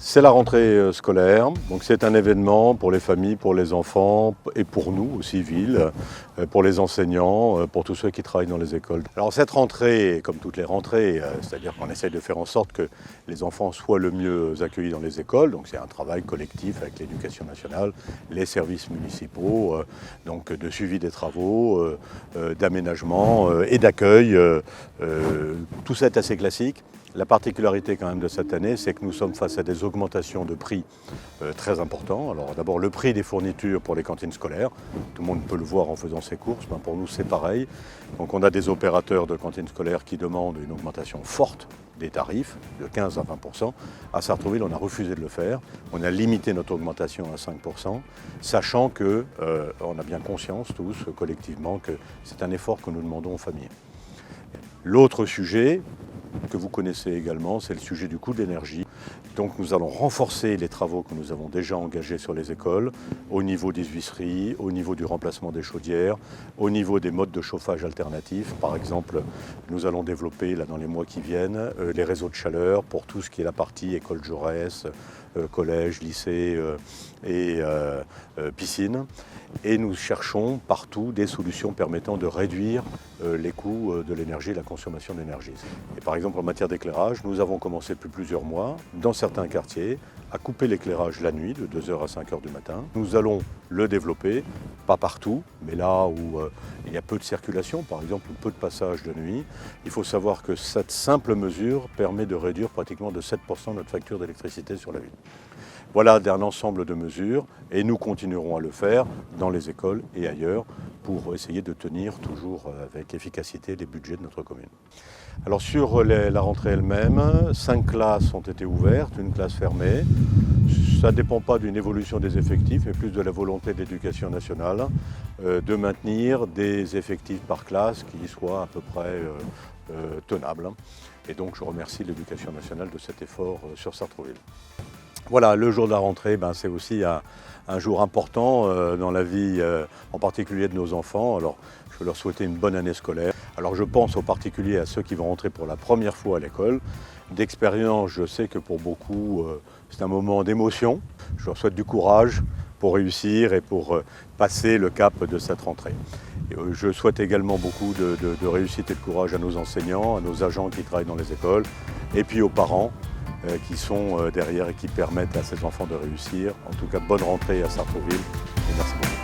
C'est la rentrée scolaire, donc c'est un événement pour les familles, pour les enfants et pour nous au civil, pour les enseignants, pour tous ceux qui travaillent dans les écoles. Alors cette rentrée, comme toutes les rentrées, c'est-à-dire qu'on essaye de faire en sorte que les enfants soient le mieux accueillis dans les écoles, donc c'est un travail collectif avec l'éducation nationale, les services municipaux, donc de suivi des travaux, d'aménagement et d'accueil. Tout ça est assez classique. La particularité quand même de cette année, c'est que nous sommes face à des augmentations de prix très importants. Alors d'abord le prix des fournitures pour les cantines scolaires, tout le monde peut le voir en faisant ses courses, ben pour nous c'est pareil. Donc on a des opérateurs de cantines scolaires qui demandent une augmentation forte des tarifs, de 15 à 20%. À Sartrouville, on a refusé de le faire. On a limité notre augmentation à 5%, sachant que on a bien conscience tous collectivement que c'est un effort que nous demandons aux familles. L'autre sujet, que vous connaissez également, c'est le sujet du coût de l'énergie. Donc nous allons renforcer les travaux que nous avons déjà engagés sur les écoles, au niveau des huisseries, au niveau du remplacement des chaudières, au niveau des modes de chauffage alternatifs. Par exemple, nous allons développer là, dans les mois qui viennent les réseaux de chaleur pour tout ce qui est la partie école Jaurès, collège, lycée et piscine. Et nous cherchons partout des solutions permettant de réduire les coûts de l'énergie, la consommation d'énergie. Et par exemple, en matière d'éclairage, nous avons commencé depuis plusieurs mois, dans certains quartiers, à couper l'éclairage la nuit, de 2h à 5h du matin. Nous allons le développer, pas partout, mais là où il y a peu de circulation, par exemple, ou peu de passages de nuit. Il faut savoir que cette simple mesure permet de réduire pratiquement de 7% notre facture d'électricité sur la ville. Voilà un ensemble de mesures et nous continuerons à le faire dans les écoles et ailleurs pour essayer de tenir toujours avec efficacité les budgets de notre commune. Alors sur la rentrée elle-même, 5 classes ont été ouvertes, une classe fermée. Ça ne dépend pas d'une évolution des effectifs, mais plus de la volonté de l'Éducation nationale de maintenir des effectifs par classe qui soient à peu près tenables. Et donc je remercie l'Éducation nationale de cet effort sur Sartrouville. Voilà, le jour de la rentrée, c'est aussi un jour important dans la vie, en particulier de nos enfants. Alors, je veux leur souhaiter une bonne année scolaire. Alors, je pense en particulier à ceux qui vont rentrer pour la première fois à l'école. D'expérience, je sais que pour beaucoup, c'est un moment d'émotion. Je leur souhaite du courage pour réussir et pour passer le cap de cette rentrée. Je souhaite également beaucoup de réussite et de courage à nos enseignants, à nos agents qui travaillent dans les écoles, et puis aux parents qui sont derrière et qui permettent à ces enfants de réussir. En tout cas, bonne rentrée à Sartrouville et merci beaucoup.